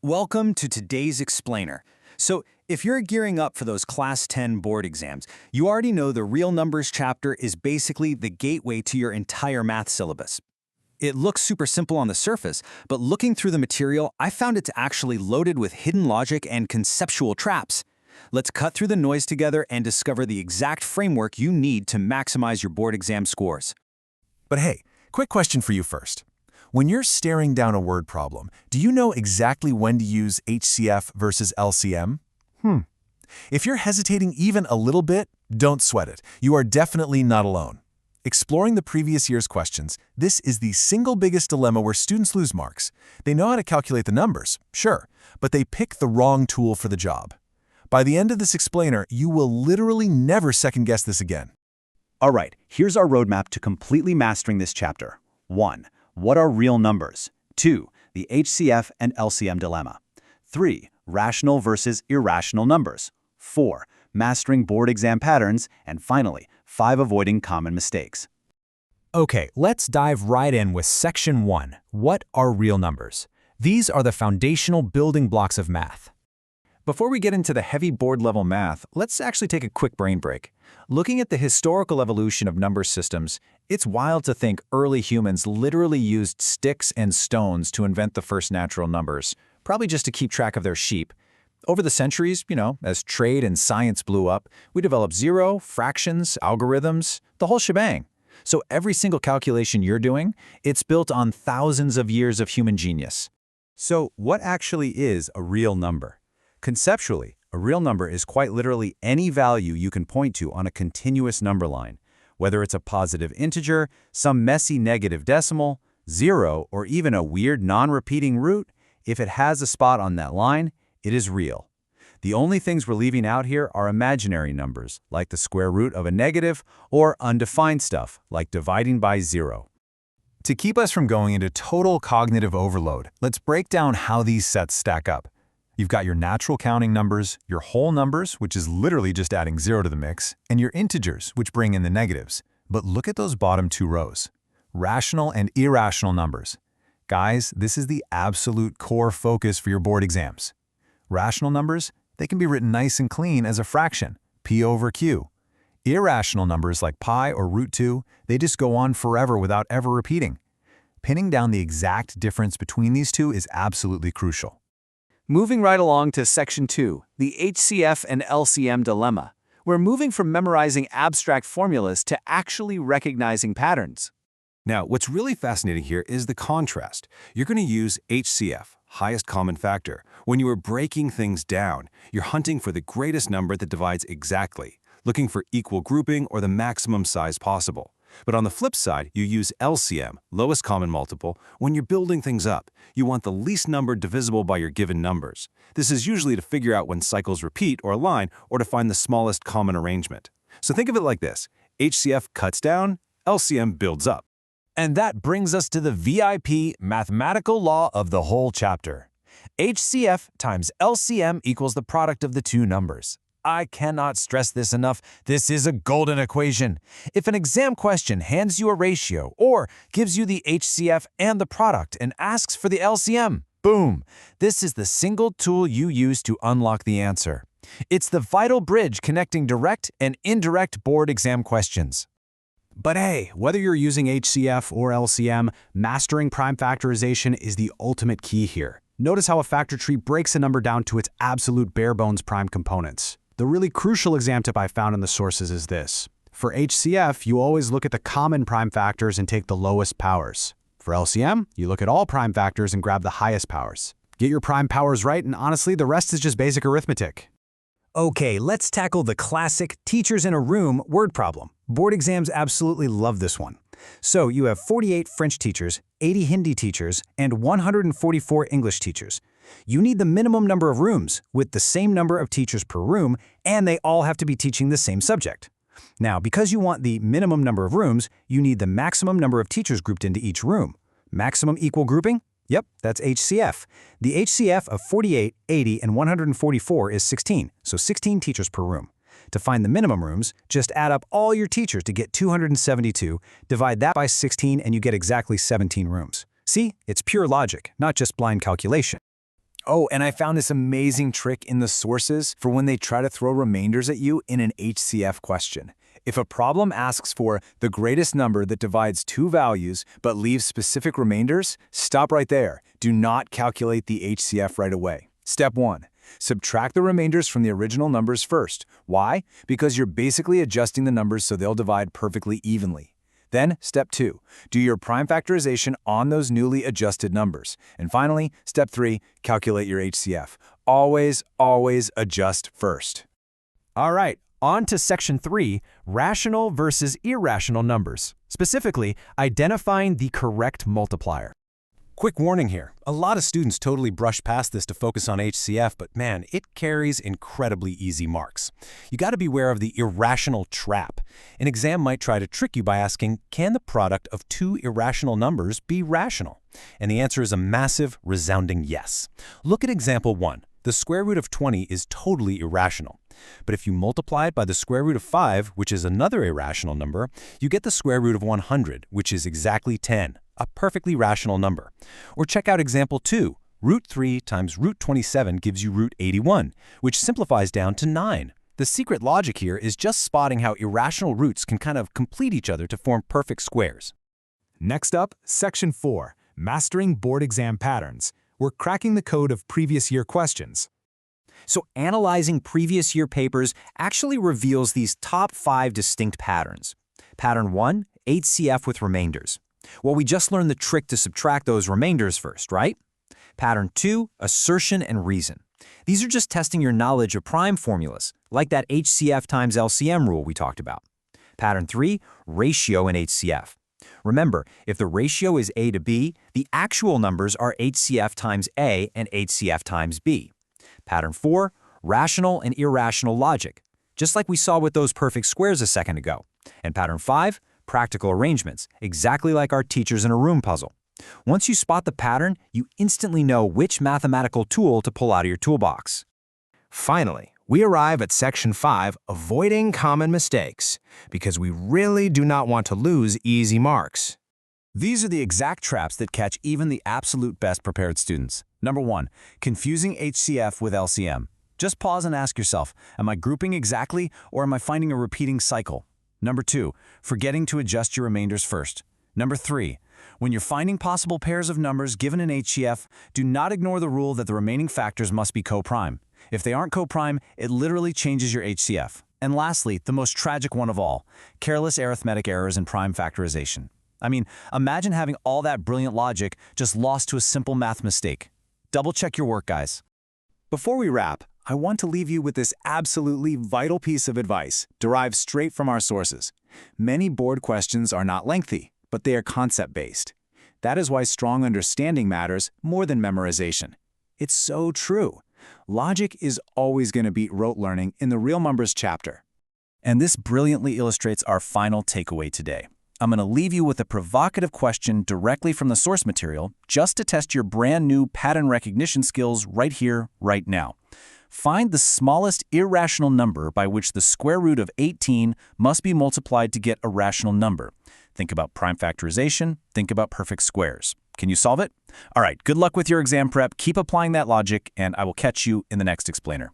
Welcome to today's explainer. So, if you're gearing up for those Class 10 board exams, you already know the real numbers chapter is basically the gateway to your entire math syllabus. It looks super simple on the surface, but looking through the material, I found it to actually loaded with hidden logic and conceptual traps. Let's cut through the noise together and discover the exact framework you need to maximize your board exam scores. But hey, quick question for you first. When you're staring down a word problem, do you know exactly when to use HCF versus LCM? If you're hesitating even a little bit, don't sweat it. You are definitely not alone. Exploring the previous year's questions, this is the single biggest dilemma where students lose marks. They know how to calculate the numbers, sure, but they pick the wrong tool for the job. By the end of this explainer, you will literally never second-guess this again. All right, here's our roadmap to completely mastering this chapter. 1. What are real numbers? 2. The HCF and LCM dilemma. 3. Rational versus irrational numbers. 4. Mastering board exam patterns. And finally, 5. Avoiding common mistakes. Okay, let's dive right in with Section 1. What are real numbers? These are the foundational building blocks of math. Before we get into the heavy board-level math, let's actually take a quick brain break. Looking at the historical evolution of number systems, it's wild to think early humans literally used sticks and stones to invent the first natural numbers, probably just to keep track of their sheep. Over the centuries, as trade and science blew up, we developed zero, fractions, algorithms, the whole shebang. So every single calculation you're doing, it's built on thousands of years of human genius. So what actually is a real number? Conceptually, a real number is quite literally any value you can point to on a continuous number line, whether it's a positive integer, some messy negative decimal, zero, or even a weird non-repeating root. If it has a spot on that line, it is real. The only things we're leaving out here are imaginary numbers, like the square root of a negative, or undefined stuff, like dividing by 0. To keep us from going into total cognitive overload, let's break down how these sets stack up. You've got your natural counting numbers, your whole numbers, which is literally just adding 0 to the mix, and your integers, which bring in the negatives. But look at those bottom two rows. Rational and irrational numbers. Guys, this is the absolute core focus for your board exams. Rational numbers, they can be written nice and clean as a fraction, p over q. Irrational numbers like pi or root 2, they just go on forever without ever repeating. Pinning down the exact difference between these two is absolutely crucial. Moving right along to Section 2, the HCF and LCM dilemma. We're moving from memorizing abstract formulas to actually recognizing patterns. Now, what's really fascinating here is the contrast. You're going to use HCF, highest common factor. When you are breaking things down, you're hunting for the greatest number that divides exactly, looking for equal grouping or the maximum size possible. But on the flip side, you use LCM, lowest common multiple, when you're building things up. You want the least number divisible by your given numbers. This is usually to figure out when cycles repeat or align, or to find the smallest common arrangement. So think of it like this. HCF cuts down, LCM builds up. And that brings us to the VIP mathematical law of the whole chapter. HCF times LCM equals the product of the two numbers. I cannot stress this enough. This is a golden equation. If an exam question hands you a ratio or gives you the HCF and the product and asks for the LCM, boom! This is the single tool you use to unlock the answer. It's the vital bridge connecting direct and indirect board exam questions. But hey, whether you're using HCF or LCM, mastering prime factorization is the ultimate key here. Notice how a factor tree breaks a number down to its absolute bare-bones prime components. The really crucial exam tip I found in the sources is this. For HCF, you always look at the common prime factors and take the lowest powers. For LCM, you look at all prime factors and grab the highest powers. Get your prime powers right, and honestly, the rest is just basic arithmetic. Okay, let's tackle the classic teachers in a room word problem. Board exams absolutely love this one. So you have 48 French teachers, 80 Hindi teachers, and 144 English teachers. You need the minimum number of rooms with the same number of teachers per room, and they all have to be teaching the same subject. Now, because you want the minimum number of rooms, you need the maximum number of teachers grouped into each room. Maximum equal grouping? Yep, that's HCF. The HCF of 48, 80, and 144 is 16, so 16 teachers per room. To find the minimum rooms, just add up all your teachers to get 272, divide that by 16, and you get exactly 17 rooms. See, it's pure logic, not just blind calculation. Oh, and I found this amazing trick in the sources for when they try to throw remainders at you in an HCF question. If a problem asks for the greatest number that divides two values but leaves specific remainders, stop right there. Do not calculate the HCF right away. Step 1. Subtract the remainders from the original numbers first. Why? Because you're basically adjusting the numbers so they'll divide perfectly evenly. Then, step 2, do your prime factorization on those newly adjusted numbers. And finally, step 3, calculate your HCF. Always, always adjust first. All right, on to section 3, rational versus irrational numbers, specifically identifying the correct multiplier. Quick warning here. A lot of students totally brush past this to focus on HCF, but man, it carries incredibly easy marks. You got to beware of the irrational trap. An exam might try to trick you by asking, can the product of two irrational numbers be rational? And the answer is a massive, resounding yes. Look at example 1. The square root of 20 is totally irrational. But if you multiply it by the square root of 5, which is another irrational number, you get the square root of 100, which is exactly 10. A perfectly rational number. Or check out example 2. Root 3 times root 27 gives you root 81, which simplifies down to 9. The secret logic here is just spotting how irrational roots can kind of complete each other to form perfect squares. Next up, section 4, mastering board exam patterns. We're cracking the code of previous year questions. So analyzing previous year papers actually reveals these top 5 distinct patterns. Pattern 1, HCF with remainders. Well, we just learned the trick to subtract those remainders first, right? Pattern 2, assertion and reason. These are just testing your knowledge of prime formulas, like that HCF times LCM rule we talked about. Pattern 3, ratio in HCF. Remember, if the ratio is A to B, the actual numbers are HCF times A and HCF times B. Pattern 4, rational and irrational logic, just like we saw with those perfect squares a second ago. And pattern 5, practical arrangements, exactly like our teachers in a room puzzle. Once you spot the pattern, you instantly know which mathematical tool to pull out of your toolbox. Finally, we arrive at section 5, avoiding common mistakes, because we really do not want to lose easy marks. These are the exact traps that catch even the absolute best prepared students. Number 1, confusing HCF with LCM. Just pause and ask yourself, am I grouping exactly or am I finding a repeating cycle? Number 2, forgetting to adjust your remainders first. Number 3, when you're finding possible pairs of numbers given an HCF, do not ignore the rule that the remaining factors must be coprime. If they aren't coprime, it literally changes your HCF. And lastly, the most tragic one of all, careless arithmetic errors in prime factorization. I mean, imagine having all that brilliant logic just lost to a simple math mistake. Double check your work, guys. Before we wrap, I want to leave you with this absolutely vital piece of advice derived straight from our sources. Many board questions are not lengthy, but they are concept-based. That is why strong understanding matters more than memorization. It's so true. Logic is always going to beat rote learning in the Real Numbers chapter. And this brilliantly illustrates our final takeaway today. I'm going to leave you with a provocative question directly from the source material just to test your brand new pattern recognition skills right here, right now. Find the smallest irrational number by which the square root of 18 must be multiplied to get a rational number. Think about prime factorization, think about perfect squares. Can you solve it? All right, good luck with your exam prep, keep applying that logic, and I will catch you in the next explainer.